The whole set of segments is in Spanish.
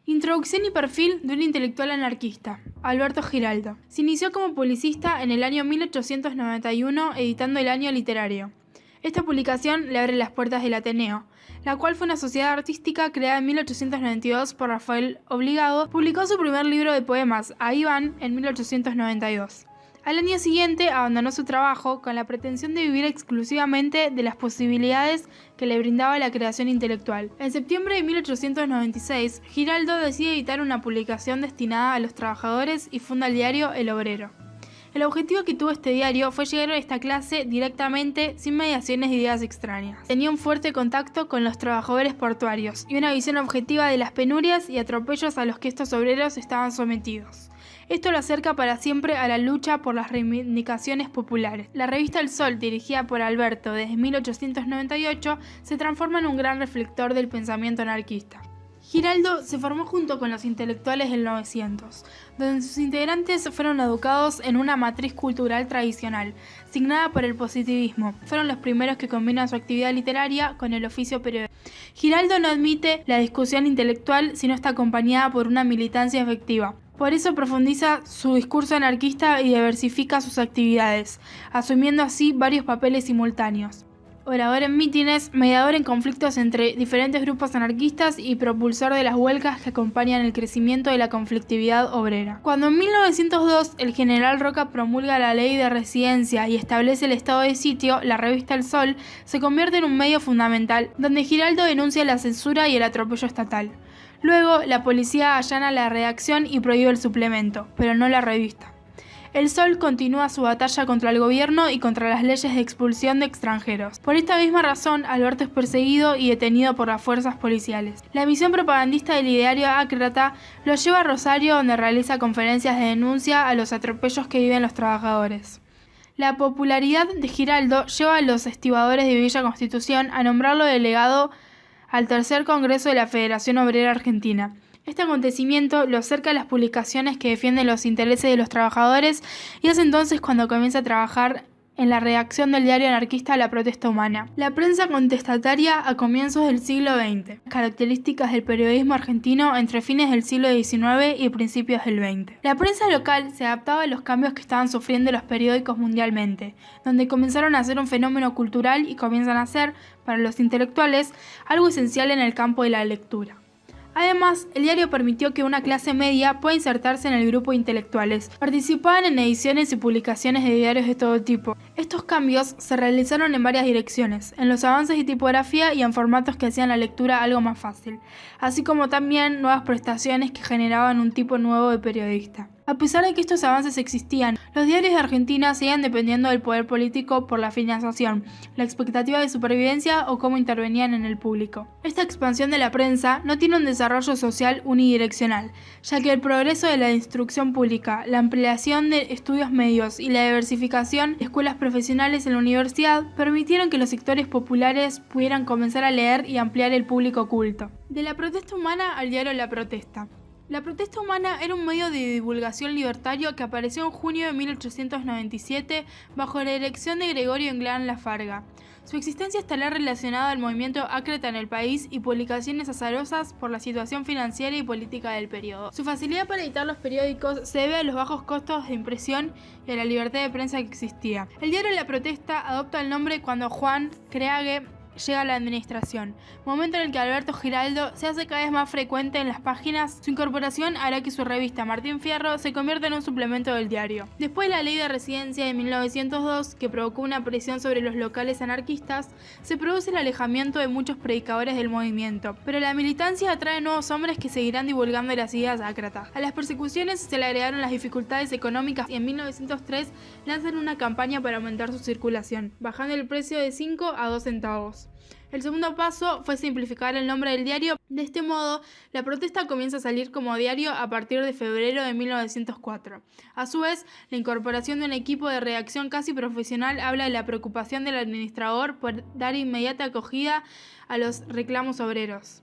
Introducción y perfil de un intelectual anarquista, Alberto Giraldo. Se inició como publicista en el año 1891 editando El Año Literario. Esta publicación le abre las puertas del Ateneo, la cual fue una sociedad artística creada en 1892 por Rafael Obligado. Publicó su primer libro de poemas, Ahí van, en 1892. Al año siguiente abandonó su trabajo con la pretensión de vivir exclusivamente de las posibilidades que le brindaba la creación intelectual. En septiembre de 1896, Giraldo decide editar una publicación destinada a los trabajadores y funda el diario El Obrero. El objetivo que tuvo este diario fue llegar a esta clase directamente, sin mediaciones de ideas extrañas. Tenía un fuerte contacto con los trabajadores portuarios y una visión objetiva de las penurias y atropellos a los que estos obreros estaban sometidos. Esto lo acerca para siempre a la lucha por las reivindicaciones populares. La revista El Sol, dirigida por Alberto desde 1898, se transforma en un gran reflector del pensamiento anarquista. Giraldo se formó junto con los intelectuales del 900, donde sus integrantes fueron educados en una matriz cultural tradicional, signada por el positivismo. Fueron los primeros que combinan su actividad literaria con el oficio periodístico. Giraldo no admite la discusión intelectual si no está acompañada por una militancia efectiva. Por eso profundiza su discurso anarquista y diversifica sus actividades, asumiendo así varios papeles simultáneos. Orador en mítines, mediador en conflictos entre diferentes grupos anarquistas y propulsor de las huelgas que acompañan el crecimiento de la conflictividad obrera. Cuando en 1902 el general Roca promulga la ley de residencia y establece el estado de sitio, la revista El Sol se convierte en un medio fundamental, donde Giraldo denuncia la censura y el atropello estatal. Luego, la policía allana la redacción y prohíbe el suplemento, pero no la revista. El Sol continúa su batalla contra el gobierno y contra las leyes de expulsión de extranjeros. Por esta misma razón, Alberto es perseguido y detenido por las fuerzas policiales. La misión propagandista del ideario Ácrata lo lleva a Rosario, donde realiza conferencias de denuncia a los atropellos que viven los trabajadores. La popularidad de Giraldo lleva a los estibadores de Villa Constitución a nombrarlo delegado al tercer Congreso de la Federación Obrera Argentina. Este acontecimiento lo acerca a las publicaciones que defienden los intereses de los trabajadores y es entonces cuando comienza a trabajar en la redacción del diario anarquista La Protesta Humana. La prensa contestataria a comienzos del siglo XX. Características del periodismo argentino entre fines del siglo XIX y principios del XX. La prensa local se adaptaba a los cambios que estaban sufriendo los periódicos mundialmente, donde comenzaron a ser un fenómeno cultural y comienzan a ser, para los intelectuales, algo esencial en el campo de la lectura. Además, el diario permitió que una clase media pueda insertarse en el grupo de intelectuales. Participaban en ediciones y publicaciones de diarios de todo tipo. Estos cambios se realizaron en varias direcciones, en los avances de tipografía y en formatos que hacían la lectura algo más fácil, así como también nuevas prestaciones que generaban un tipo nuevo de periodista. A pesar de que estos avances existían, los diarios de Argentina seguían dependiendo del poder político por la financiación, la expectativa de supervivencia o cómo intervenían en el público. Esta expansión de la prensa no tiene un desarrollo social unidireccional, ya que el progreso de la instrucción pública, la ampliación de estudios medios y la diversificación de escuelas profesionales en la universidad permitieron que los sectores populares pudieran comenzar a leer y ampliar el público culto. De la protesta humana al diario La Protesta. La Protesta Humana era un medio de divulgación libertario que apareció en junio de 1897 bajo la dirección de Gregorio Englán Lafarga. Su existencia estará relacionada al movimiento Ácrata en el país y publicaciones azarosas por la situación financiera y política del periodo. Su facilidad para editar los periódicos se debe a los bajos costos de impresión y a la libertad de prensa que existía. El diario La Protesta adopta el nombre cuando Juan Creague llega a la administración, momento en el que Alberto Giraldo se hace cada vez más frecuente en las páginas. Su incorporación hará que su revista Martín Fierro se convierta en un suplemento del diario. Después de la ley de residencia de 1902, que provocó una presión sobre los locales anarquistas, se produce el alejamiento de muchos predicadores del movimiento, pero la militancia atrae nuevos hombres que seguirán divulgando las ideas ácratas. A las persecuciones se le agregaron las dificultades económicas y en 1903 lanzan una campaña para aumentar su circulación, bajando el precio de 5 a 2 centavos. El segundo paso fue simplificar el nombre del diario. De este modo, La Protesta comienza a salir como diario a partir de febrero de 1904. A su vez, la incorporación de un equipo de redacción casi profesional habla de la preocupación del administrador por dar inmediata acogida a los reclamos obreros.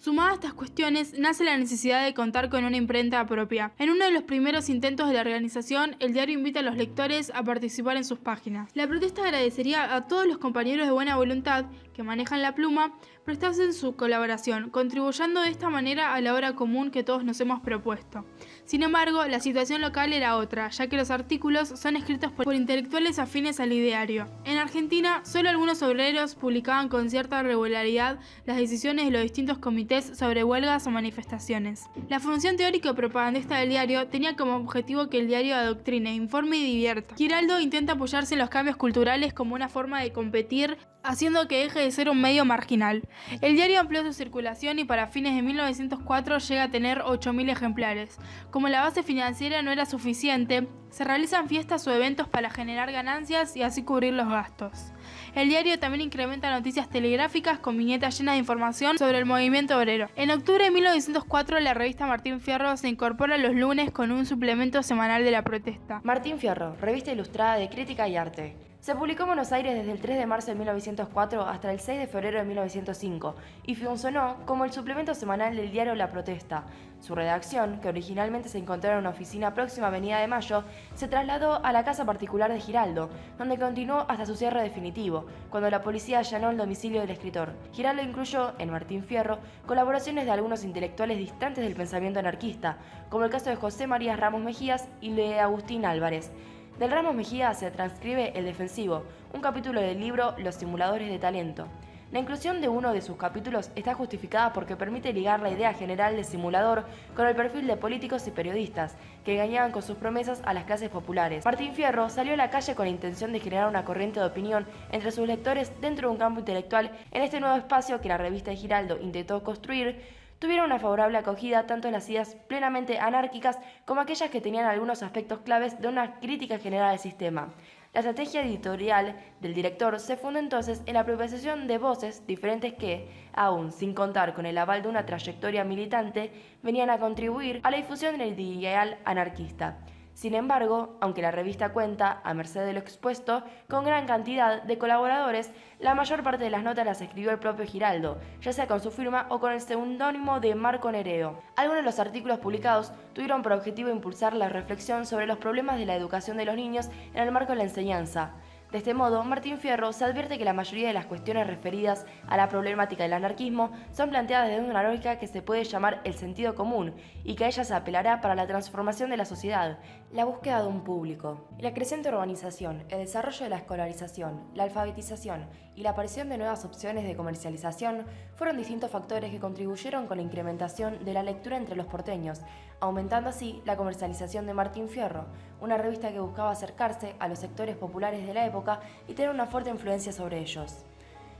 Sumada a estas cuestiones, nace la necesidad de contar con una imprenta propia. En uno de los primeros intentos de la organización, el diario invita a los lectores a participar en sus páginas. La protesta agradecería a todos los compañeros de buena voluntad que manejan la pluma prestasen su colaboración, contribuyendo de esta manera a la obra común que todos nos hemos propuesto. Sin embargo, la situación local era otra, ya que los artículos son escritos por intelectuales afines al ideario. En Argentina, solo algunos obreros publicaban con cierta regularidad las decisiones de los distintos comités sobre huelgas o manifestaciones. La función teórica y propagandista del diario tenía como objetivo que el diario adoctrine, informe y divierta. Giraldo intenta apoyarse en los cambios culturales como una forma de competir, haciendo que deje de ser un medio marginal. El diario amplió su circulación y para fines de 1904 llega a tener 8.000 ejemplares. Como la base financiera no era suficiente, se realizan fiestas o eventos para generar ganancias y así cubrir los gastos. El diario también incrementa noticias telegráficas con viñetas llenas de información sobre el movimiento obrero. En octubre de 1904, la revista Martín Fierro se incorpora los lunes con un suplemento semanal de la protesta. Martín Fierro, revista ilustrada de crítica y arte. Se publicó en Buenos Aires desde el 3 de marzo de 1904 hasta el 6 de febrero de 1905 y funcionó como el suplemento semanal del diario La Protesta. Su redacción, que originalmente se encontraba en una oficina próxima a Avenida de Mayo, se trasladó a la casa particular de Giraldo, donde continuó hasta su cierre definitivo, cuando la policía allanó el domicilio del escritor. Giraldo incluyó, en Martín Fierro, colaboraciones de algunos intelectuales distantes del pensamiento anarquista, como el caso de José María Ramos Mejías y de Agustín Álvarez. Del Ramos Mejía se transcribe El Defensivo, un capítulo del libro Los simuladores de talento. La inclusión de uno de sus capítulos está justificada porque permite ligar la idea general de simulador con el perfil de políticos y periodistas, que engañaban con sus promesas a las clases populares. Martín Fierro salió a la calle con la intención de generar una corriente de opinión entre sus lectores dentro de un campo intelectual en este nuevo espacio que la revista de Giraldo intentó construir. Tuvieron una favorable acogida tanto las ideas plenamente anárquicas como aquellas que tenían algunos aspectos claves de una crítica general al sistema. La estrategia editorial del director se funda entonces en la propagación de voces diferentes que, aún sin contar con el aval de una trayectoria militante, venían a contribuir a la difusión del ideal anarquista. Sin embargo, aunque la revista cuenta, a merced de lo expuesto, con gran cantidad de colaboradores, la mayor parte de las notas las escribió el propio Giraldo, ya sea con su firma o con el seudónimo de Marco Nereo. Algunos de los artículos publicados tuvieron por objetivo impulsar la reflexión sobre los problemas de la educación de los niños en el marco de la enseñanza. De este modo, Martín Fierro se advierte que la mayoría de las cuestiones referidas a la problemática del anarquismo son planteadas desde una lógica que se puede llamar el sentido común y que a ella se apelará para la transformación de la sociedad, la búsqueda de un público. La creciente urbanización, el desarrollo de la escolarización, la alfabetización y la aparición de nuevas opciones de comercialización fueron distintos factores que contribuyeron con la incrementación de la lectura entre los porteños, aumentando así la comercialización de Martín Fierro, una revista que buscaba acercarse a los sectores populares de la época y tener una fuerte influencia sobre ellos.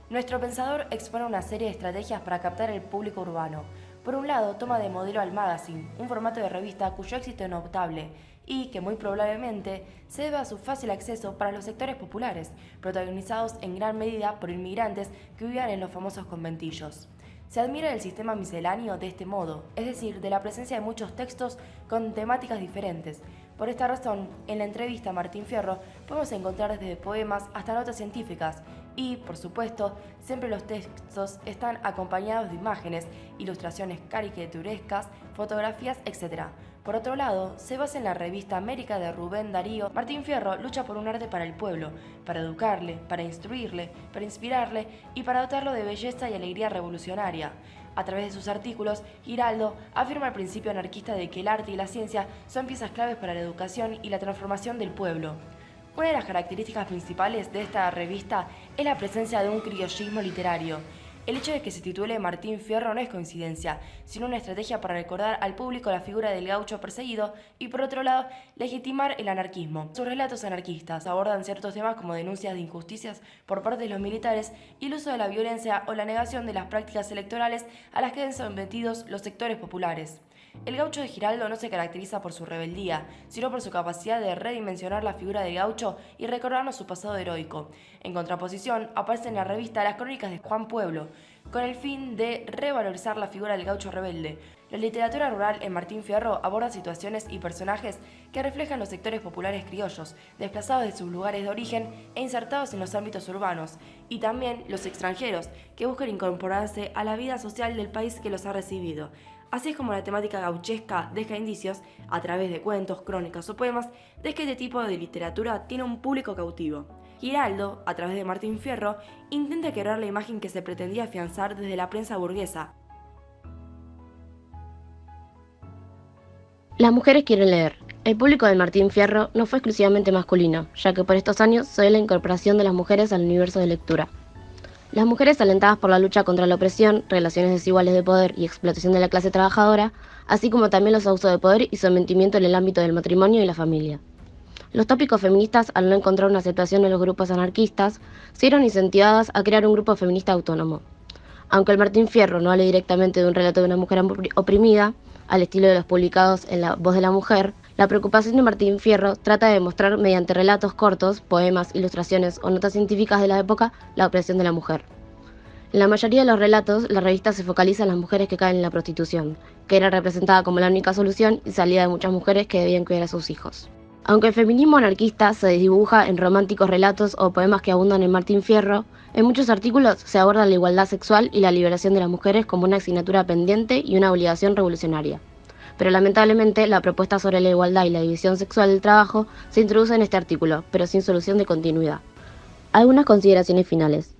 Nuestro pensador expone una serie de estrategias para captar el público urbano. Por un lado, toma de modelo al magazine, un formato de revista cuyo éxito es notable y que muy probablemente se debe a su fácil acceso para los sectores populares, protagonizados en gran medida por inmigrantes que vivían en los famosos conventillos. Se admira el sistema misceláneo de este modo, es decir, de la presencia de muchos textos con temáticas diferentes. Por esta razón, en la entrevista a Martín Fierro podemos encontrar desde poemas hasta notas científicas y, por supuesto, siempre los textos están acompañados de imágenes, ilustraciones caricaturescas, fotografías, etc. Por otro lado, se basa en la revista América de Rubén Darío. Martín Fierro lucha por un arte para el pueblo, para educarle, para instruirle, para inspirarle y para dotarlo de belleza y alegría revolucionaria. A través de sus artículos, Giraldo afirma el principio anarquista de que el arte y la ciencia son piezas claves para la educación y la transformación del pueblo. Una de las características principales de esta revista es la presencia de un criollismo literario. El hecho de que se titule Martín Fierro no es coincidencia, sino una estrategia para recordar al público la figura del gaucho perseguido y, por otro lado, legitimar el anarquismo. Sus relatos anarquistas abordan ciertos temas como denuncias de injusticias por parte de los militares y el uso de la violencia o la negación de las prácticas electorales a las que han sometidos los sectores populares. El gaucho de Giraldo no se caracteriza por su rebeldía, sino por su capacidad de redimensionar la figura del gaucho y recordarnos su pasado heroico. En contraposición, aparecen en la revista las crónicas de Juan Pueblo, con el fin de revalorizar la figura del gaucho rebelde. La literatura rural en Martín Fierro aborda situaciones y personajes que reflejan los sectores populares criollos, desplazados de sus lugares de origen e insertados en los ámbitos urbanos, y también los extranjeros, que buscan incorporarse a la vida social del país que los ha recibido. Así es como la temática gauchesca deja indicios, a través de cuentos, crónicas o poemas, de que este tipo de literatura tiene un público cautivo. Giraldo, a través de Martín Fierro, intenta quebrar la imagen que se pretendía afianzar desde la prensa burguesa. Las mujeres quieren leer. El público de Martín Fierro no fue exclusivamente masculino, ya que por estos años se ve la incorporación de las mujeres al universo de lectura. Las mujeres, alentadas por la lucha contra la opresión, relaciones desiguales de poder y explotación de la clase trabajadora, así como también los abusos de poder y sometimiento en el ámbito del matrimonio y la familia. Los tópicos feministas, al no encontrar una aceptación en los grupos anarquistas, se vieron incentivadas a crear un grupo feminista autónomo. Aunque el Martín Fierro no hable directamente de un relato de una mujer oprimida, al estilo de los publicados en La Voz de la Mujer, la preocupación de Martín Fierro trata de demostrar mediante relatos cortos, poemas, ilustraciones o notas científicas de la época la opresión de la mujer. En la mayoría de los relatos, la revista se focaliza en las mujeres que caen en la prostitución, que era representada como la única solución y salida de muchas mujeres que debían cuidar a sus hijos. Aunque el feminismo anarquista se dibuja en románticos relatos o poemas que abundan en Martín Fierro, en muchos artículos se aborda la igualdad sexual y la liberación de las mujeres como una asignatura pendiente y una obligación revolucionaria. Pero lamentablemente la propuesta sobre la igualdad y la división sexual del trabajo se introduce en este artículo, pero sin solución de continuidad. Algunas consideraciones finales.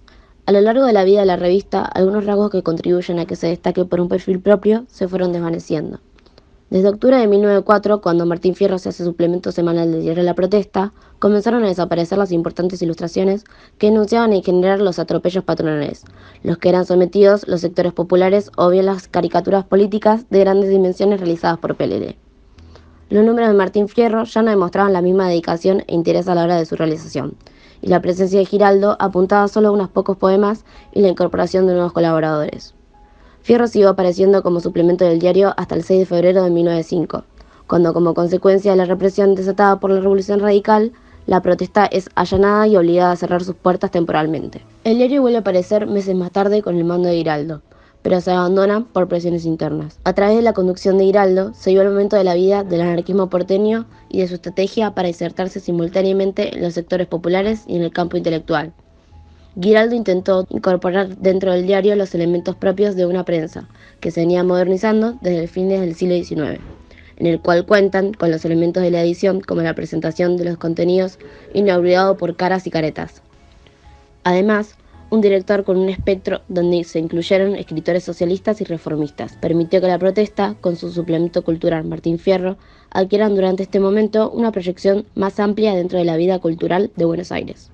A lo largo de la vida de la revista, algunos rasgos que contribuyen a que se destaque por un perfil propio se fueron desvaneciendo. Desde octubre de 1904, cuando Martín Fierro se hace suplemento semanal del diario La Protesta, comenzaron a desaparecer las importantes ilustraciones que denunciaban en general los atropellos patronales, los que eran sometidos los sectores populares o bien las caricaturas políticas de grandes dimensiones realizadas por PLD. Los números de Martín Fierro ya no demostraban la misma dedicación e interés a la hora de su realización, y la presencia de Giraldo apuntaba solo a unos pocos poemas y la incorporación de nuevos colaboradores. Fierro siguió apareciendo como suplemento del diario hasta el 6 de febrero de 1905, cuando, como consecuencia de la represión desatada por la Revolución Radical, La Protesta es allanada y obligada a cerrar sus puertas temporalmente. El diario vuelve a aparecer meses más tarde con el mando de Giraldo, pero se abandona por presiones internas. A través de la conducción de Giraldo se vio el momento de la vida del anarquismo porteño y de su estrategia para insertarse simultáneamente en los sectores populares y en el campo intelectual. Giraldo intentó incorporar dentro del diario los elementos propios de una prensa, que se venía modernizando desde el fines del siglo XIX, en el cual cuentan con los elementos de la edición como la presentación de los contenidos inaugurado por caras y caretas. Además, un director con un espectro donde se incluyeron escritores socialistas y reformistas permitió que La Protesta, con su suplemento cultural Martín Fierro, adquieran durante este momento una proyección más amplia dentro de la vida cultural de Buenos Aires.